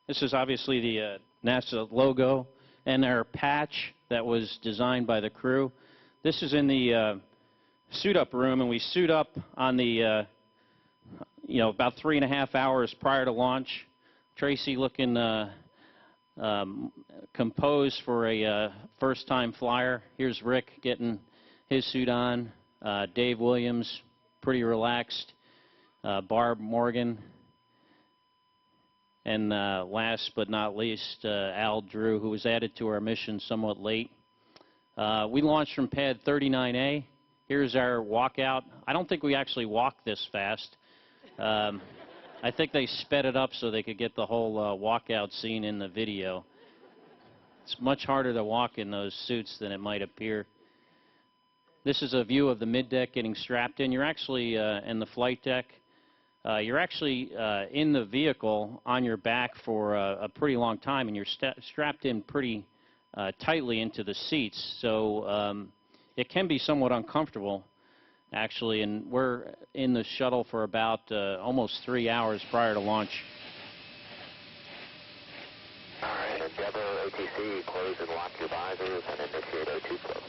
This is obviously the NASA logo and our patch that was designed by the crew. This is in the suit-up room, and we suit up on the, about 3.5 hours prior to launch. Tracy looking composed for a first-time flyer. Here's Rick getting his suit on. Dave Williams, pretty relaxed. Barb Morgan. And last but not least, Al Drew, who was added to our mission somewhat late. We launched from pad 39A. Here's our walkout. I don't think we actually walked this fast. I think they sped it up so they could get the whole walkout scene in the video. It's much harder to walk in those suits than it might appear. This is a view of the middeck getting strapped in. You're actually in the flight deck. You're actually in the vehicle on your back for a pretty long time, and you're strapped in pretty tightly into the seats. So it can be somewhat uncomfortable, actually, and we're in the shuttle for about almost 3 hours prior to launch. All right, Endeavor OTC, close and lock your visors and initiate O2 flow.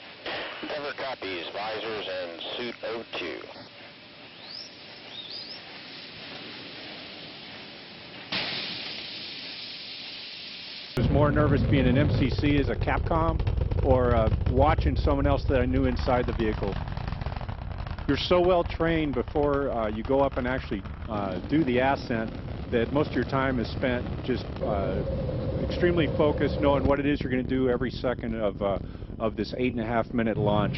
Endeavor copies, visors and suit O2. I was more nervous being an MCC as a Capcom or watching someone else that I knew inside the vehicle. You're so well trained before you go up and actually do the ascent that most of your time is spent just extremely focused, knowing what it is you're going to do every second of this 8.5-minute launch.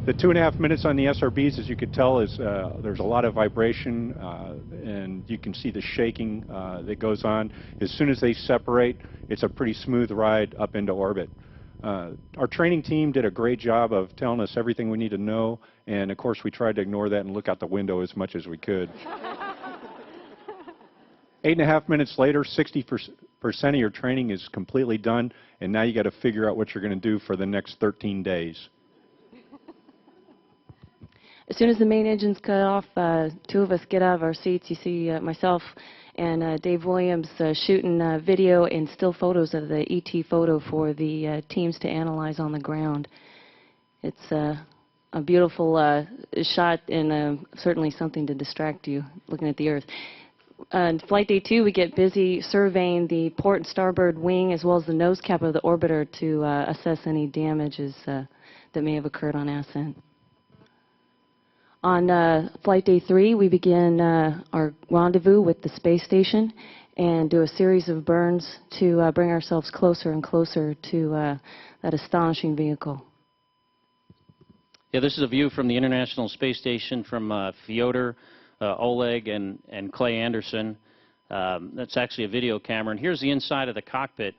The 2.5 minutes on the SRBs, as you could tell, is there's a lot of vibration, and you can see the shaking that goes on. As soon as they separate, it's a pretty smooth ride up into orbit. Our training team did a great job of telling us everything we need to know, and of course we tried to ignore that and look out the window as much as we could. 8.5 minutes later, 60% of your training is completely done, and now you got to figure out what you're going to do for the next 13 days. As soon as the main engine's cut off, two of us get out of our seats. You see myself and Dave Williams shooting video and still photos of the ET photo for the teams to analyze on the ground. It's a beautiful shot and certainly something to distract you looking at the Earth. On flight day 2, we get busy surveying the port and starboard wing as well as the nose cap of the orbiter to assess any damages that may have occurred on ascent. On flight day 3, we begin our rendezvous with the space station and do a series of burns to bring ourselves closer and closer to that astonishing vehicle. Yeah, this is a view from the International Space Station from Fyodor, Oleg, and Clay Anderson. That's actually a video camera. And here's the inside of the cockpit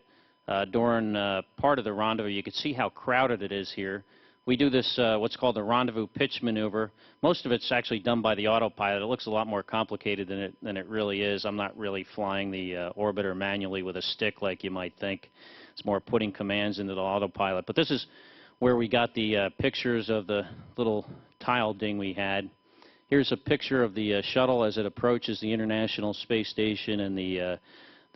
during part of the rendezvous. You can see how crowded it is here. We do this, what's called the rendezvous pitch maneuver. Most of it's actually done by the autopilot. It looks a lot more complicated than it really is. I'm not really flying the orbiter manually with a stick like you might think. It's more putting commands into the autopilot. But this is where we got the pictures of the little tile ding we had. Here's a picture of the shuttle as it approaches the International Space Station, and the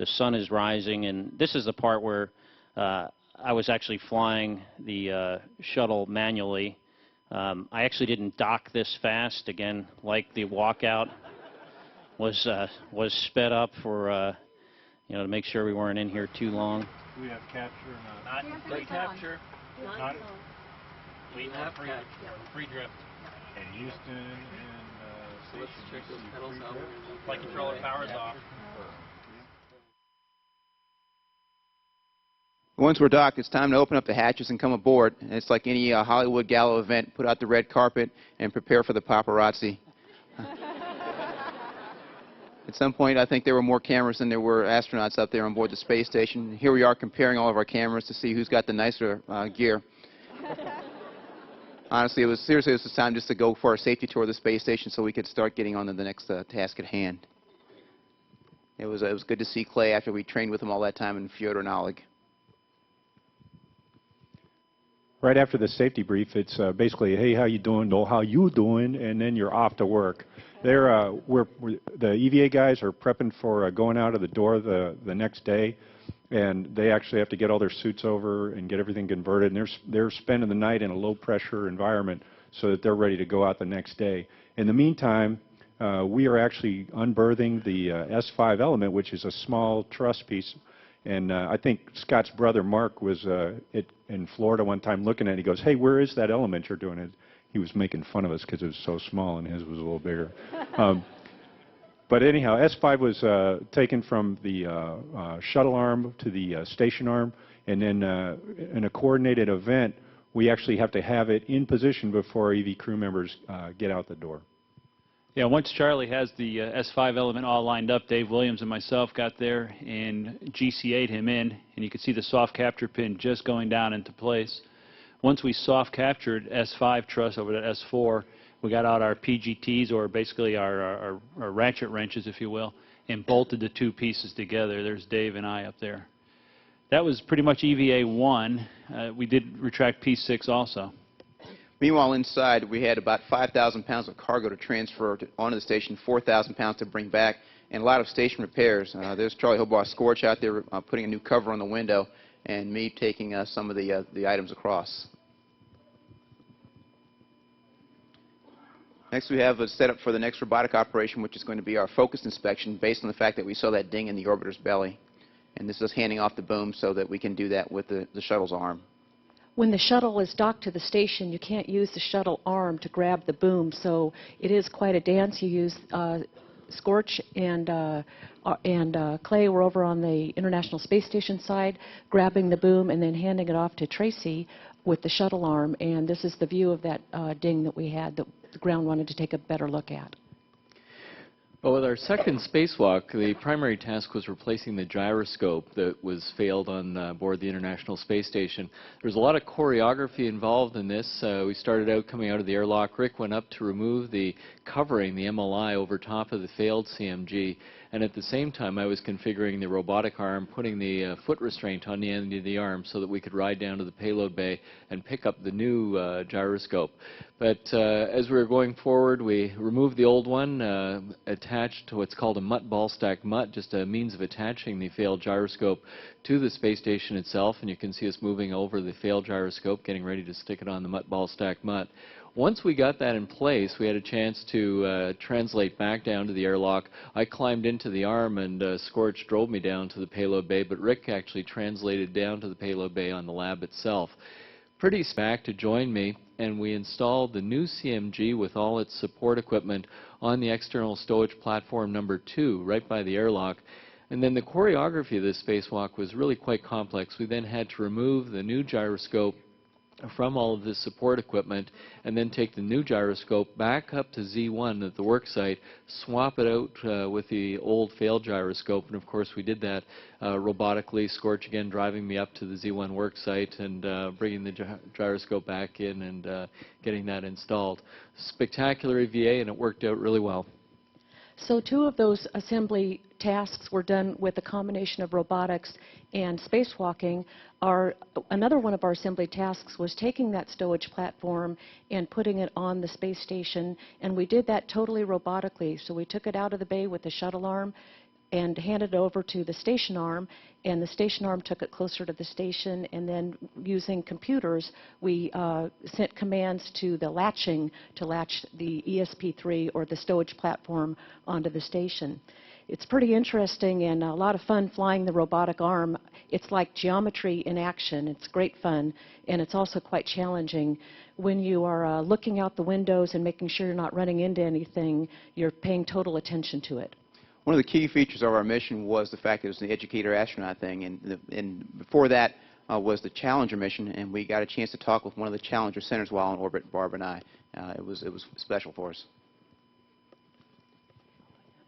sun is rising. And this is the part where I was actually flying the shuttle manually. I actually didn't dock this fast. Again, like the walkout was sped up for to make sure we weren't in here too long. Do we have capture or not? Not capture. Not we have free drift. And Houston and let's check those pedals out. Flight controller power's off. Once we're docked, it's time to open up the hatches and come aboard. And it's like any Hollywood gala event. Put out the red carpet and prepare for the paparazzi. At some point, I think there were more cameras than there were astronauts up there on board the space station. Here we are comparing all of our cameras to see who's got the nicer gear. Honestly, it was time just to go for a safety tour of the space station so we could start getting on to the next task at hand. It was good to see Clay after we trained with him all that time in Fyodor and Oleg. Right after the safety brief, it's basically, hey, how you doing? No, how you doing? And then you're off to work. The EVA guys are prepping for going out of the door the next day, and they actually have to get all their suits over and get everything converted. And they're spending the night in a low-pressure environment so that they're ready to go out the next day. In the meantime, we are actually unberthing the S5 element, which is a small truss piece. And I think Scott's brother Mark was in Florida one time looking at it. He goes, hey, where is that element you're doing? He was making fun of us because it was so small and his was a little bigger. But anyhow, S5 was taken from the shuttle arm to the station arm. And then in a coordinated event, we actually have to have it in position before our EV crew members get out the door. Yeah, once Charlie has the S5 element all lined up, Dave Williams and myself got there and GCA'd him in, and you could see the soft capture pin just going down into place. Once we soft captured S5 truss over to S4, we got out our PGTs, or basically our ratchet wrenches, if you will, and bolted the two pieces together. There's Dave and I up there. That was pretty much EVA 1. We did retract P6 also. Meanwhile, inside, we had about 5,000 pounds of cargo to transfer onto the station, 4,000 pounds to bring back, and a lot of station repairs. There's Charlie Hobaugh Scorch out there putting a new cover on the window, and me taking some of the items across. Next, we have a setup for the next robotic operation, which is going to be our focus inspection, based on the fact that we saw that ding in the orbiter's belly. And this is handing off the boom so that we can do that with the shuttle's arm. When the shuttle is docked to the station, you can't use the shuttle arm to grab the boom, so it is quite a dance. You use Scorch and Clay were over on the International Space Station side, grabbing the boom and then handing it off to Tracy with the shuttle arm. And this is the view of that ding that we had that the ground wanted to take a better look at. Well, with our second spacewalk, the primary task was replacing the gyroscope that was failed on board the International Space Station. There's a lot of choreography involved in this. We started out coming out of the airlock. Rick went up to remove the covering, the MLI, over top of the failed CMG. And at the same time, I was configuring the robotic arm, putting the foot restraint on the end of the arm so that we could ride down to the payload bay and pick up the new gyroscope. But as we were going forward, we removed the old one, attached to what's called a mutt ball stack mutt, just a means of attaching the failed gyroscope to the space station itself. And you can see us moving over the failed gyroscope, getting ready to stick it on the mutt ball stack mutt. Once we got that in place, we had a chance to translate back down to the airlock. I climbed into the arm, and Scorch drove me down to the payload bay, but Rick actually translated down to the payload bay on the lab itself. Pretty back to join me, and we installed the new CMG with all its support equipment on the External Stowage Platform number 2, right by the airlock. And then the choreography of this spacewalk was really quite complex. We then had to remove the new gyroscope from all of this support equipment, and then take the new gyroscope back up to Z1 at the work site, swap it out with the old failed gyroscope, and of course we did that robotically. Scorch again driving me up to the Z1 work site and bringing the gyroscope back in and getting that installed. Spectacular EVA, and it worked out really well. So 2 of those assembly tasks were done with a combination of robotics and spacewalking. Another one of our assembly tasks was taking that stowage platform and putting it on the space station, and we did that totally robotically. So we took it out of the bay with the shuttle arm and handed it over to the station arm, and the station arm took it closer to the station, and then using computers we sent commands to the latching to latch the ESP3 or the stowage platform onto the station. It's pretty interesting and a lot of fun flying the robotic arm. It's like geometry in action. It's great fun, and it's also quite challenging. When you are looking out the windows and making sure you're not running into anything, you're paying total attention to it. One of the key features of our mission was the fact that it was the educator-astronaut thing, and before that was the Challenger mission, and we got a chance to talk with one of the Challenger centers while in orbit, Barb and I. It was special for us.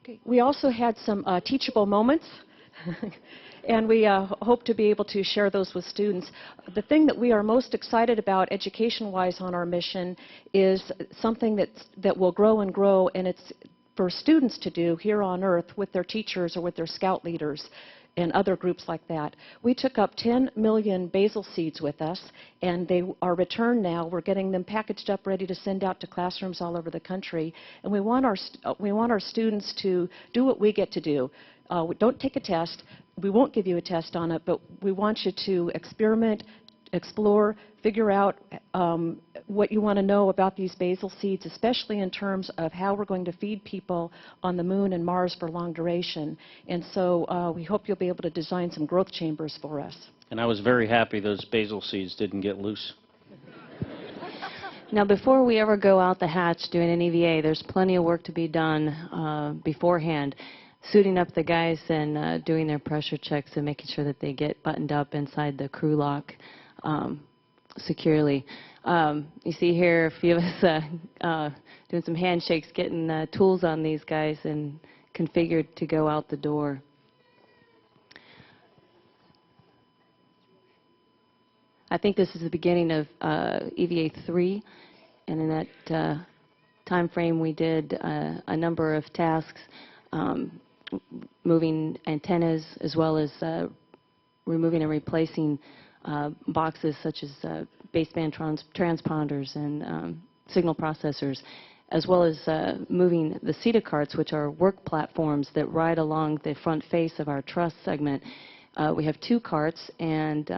Okay. We also had some teachable moments, and we hope to be able to share those with students. The thing that we are most excited about education-wise on our mission is something that will grow and grow, and it's for students to do here on Earth with their teachers or with their scout leaders. and other groups like that. We took up 10 million basil seeds with us, and they are returned now. We're getting them packaged up, ready to send out to classrooms all over the country. And we want our students to do what we get to do. Don't take a test. We won't give you a test on it, but we want you to experiment, explore, figure out what you want to know about these basil seeds, especially in terms of how we're going to feed people on the moon and Mars for long duration. And so we hope you'll be able to design some growth chambers for us. And I was very happy those basil seeds didn't get loose. Now, before we ever go out the hatch doing an EVA, there's plenty of work to be done beforehand, suiting up the guys and doing their pressure checks and making sure that they get buttoned up inside the crew lock securely. You see here a few of us doing some handshakes, getting tools on these guys and configured to go out the door. I think this is the beginning of EVA 3, and in that time frame we did a number of tasks, moving antennas as well as removing and replacing boxes such as baseband transponders and signal processors, as well as moving the CETA carts, which are work platforms that ride along the front face of our truss segment. We have 2 carts, and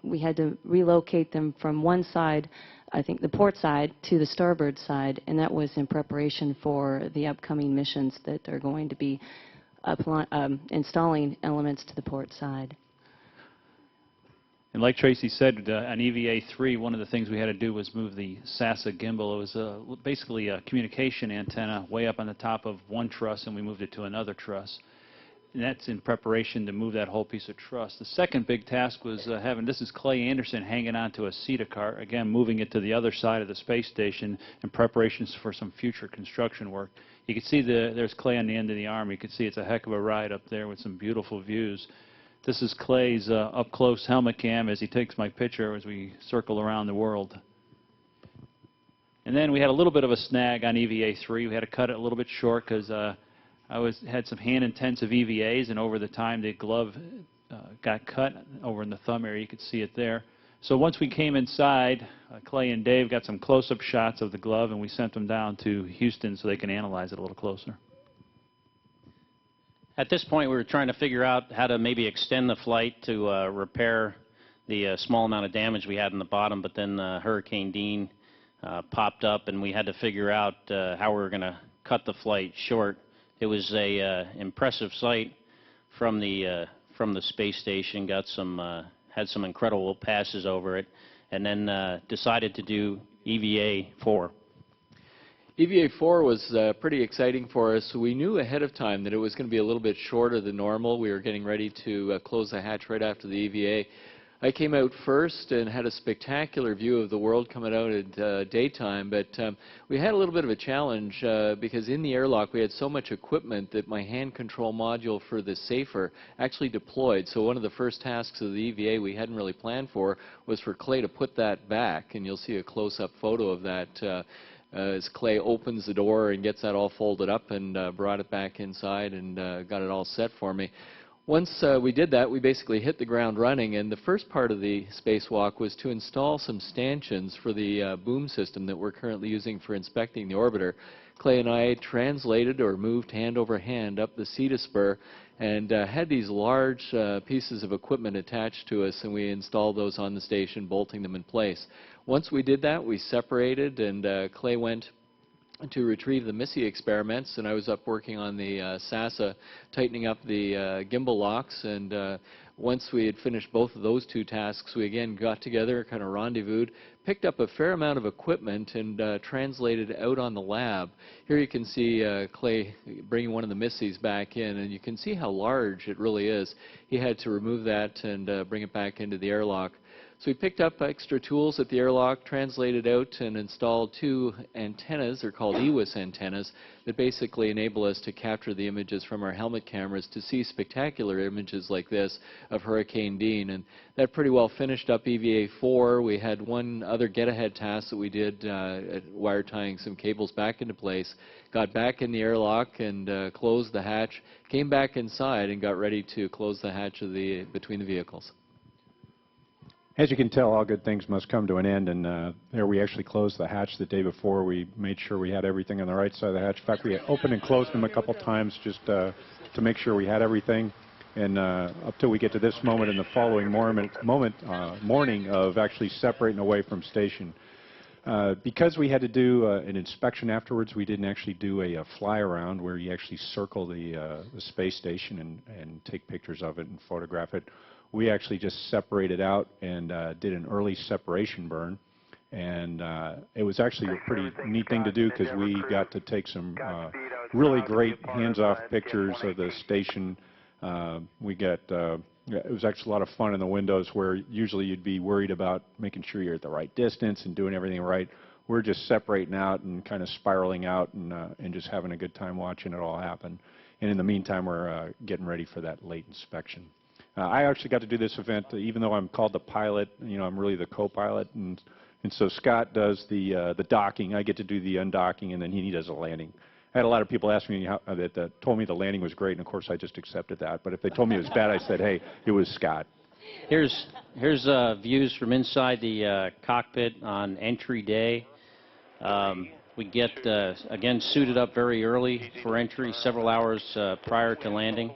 we had to relocate them from one side, I think the port side, to the starboard side, and that was in preparation for the upcoming missions that are going to be installing elements to the port side. And like Tracy said, on EVA 3, one of the things we had to do was move the SASA gimbal. It was basically a communication antenna way up on the top of one truss, and we moved it to another truss. And that's in preparation to move that whole piece of truss. The second big task was this is Clay Anderson hanging onto a CETA cart, again moving it to the other side of the space station in preparations for some future construction work. You can see there's Clay on the end of the arm. You can see it's a heck of a ride up there with some beautiful views. This is Clay's up-close helmet cam as he takes my picture as we circle around the world. And then we had a little bit of a snag on EVA 3. We had to cut it a little bit short because had some hand-intensive EVAs, and over the time the glove got cut over in the thumb area. You could see it there. So once we came inside, Clay and Dave got some close-up shots of the glove, and we sent them down to Houston so they can analyze it a little closer. At this point, we were trying to figure out how to maybe extend the flight to repair the small amount of damage we had in the bottom, but then Hurricane Dean popped up, and we had to figure out how we were going to cut the flight short. It was a impressive sight from the space station. Had some incredible passes over it, and then decided to do EVA 4. EVA 4 was pretty exciting for us. We knew ahead of time that it was going to be a little bit shorter than normal. We were getting ready to close the hatch right after the EVA. I came out first and had a spectacular view of the world coming out at daytime, but we had a little bit of a challenge because in the airlock we had so much equipment that my hand control module for the SAFER actually deployed. So one of the first tasks of the EVA we hadn't really planned for was for Clay to put that back, and you'll see a close-up photo of that as Clay opens the door and gets that all folded up and brought it back inside and got it all set for me. Once we did that, we basically hit the ground running, and the first part of the spacewalk was to install some stanchions for the boom system that we're currently using for inspecting the orbiter. Clay and I translated or moved hand over hand up the CETA spur and had these large pieces of equipment attached to us, and we installed those on the station, bolting them in place. Once we did that, we separated, and Clay went to retrieve the Missy experiments, and I was up working on the SASA, tightening up the gimbal locks, and once we had finished both of those 2 tasks, we again got together, kind of rendezvoused, picked up a fair amount of equipment, and translated out on the lab. Here you can see Clay bringing one of the Missies back in, and you can see how large it really is. He had to remove that and bring it back into the airlock. So we picked up extra tools at the airlock, translated out, and installed 2 antennas. They're called EWIS antennas that basically enable us to capture the images from our helmet cameras to see spectacular images like this of Hurricane Dean. And that pretty well finished up EVA-4. We had one other get-ahead task that we did, wire tying some cables back into place. Got back in the airlock and closed the hatch, came back inside and got ready to close the hatch of between the vehicles. As you can tell, all good things must come to an end, and there we actually closed the hatch the day before. We made sure we had everything on the right side of the hatch. In fact, we had opened and closed them a couple times just to make sure we had everything. And up till we get to this moment in the following morning of actually separating away from station. Because we had to do an inspection afterwards, we didn't actually do a fly around where you actually circle the space station and take pictures of it and photograph it. We actually just separated out and did an early separation burn. And it was actually a pretty neat thing to do because we got to take some really great hands-off pictures of the station. It was actually a lot of fun in the windows where usually you'd be worried about making sure you're at the right distance and doing everything right. We're just separating out and kind of spiraling out and just having a good time watching it all happen. And in the meantime, we're getting ready for that late inspection. I actually got to do this event, even though I'm called the pilot, I'm really the co-pilot. And so Scott does the docking. I get to do the undocking, and then he does the landing. I had a lot of people ask me that told me the landing was great, and of course I just accepted that. But if they told me it was bad, I said, hey, it was Scott. Here's views from inside the cockpit on entry day. We get, again, suited up very early for entry, several hours prior to landing.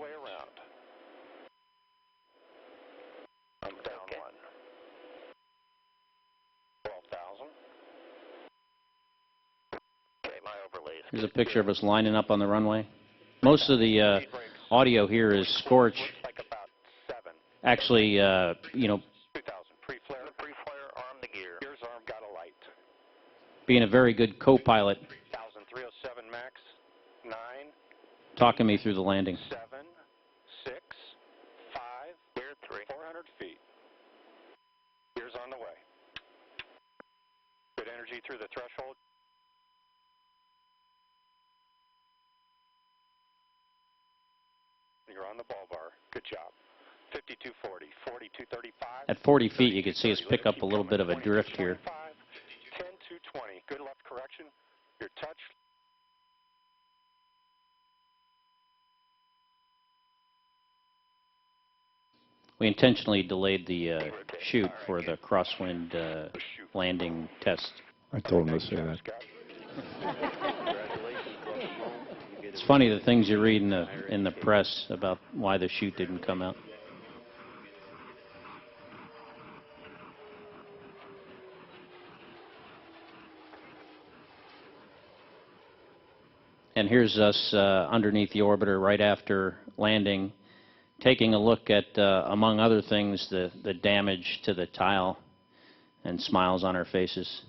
Here's a picture of us lining up on the runway. Most of the audio here is Scorch. Actually, being a very good co-pilot, talking me through the landing. 7, 6, 5, clear 3, 400 feet. Gears on the way. Good energy through the threshold. You're on the ball bar. Good job. 5240, 4235. At 40 feet, you can see us pick up a little bit of a drift here. 10220. Good left correction. Your touch. We intentionally delayed the shoot for the crosswind landing test. I told him to say that. It's funny the things you read in the press about why the chute didn't come out. And here's us underneath the orbiter right after landing, taking a look at, among other things, the damage to the tile, and smiles on our faces.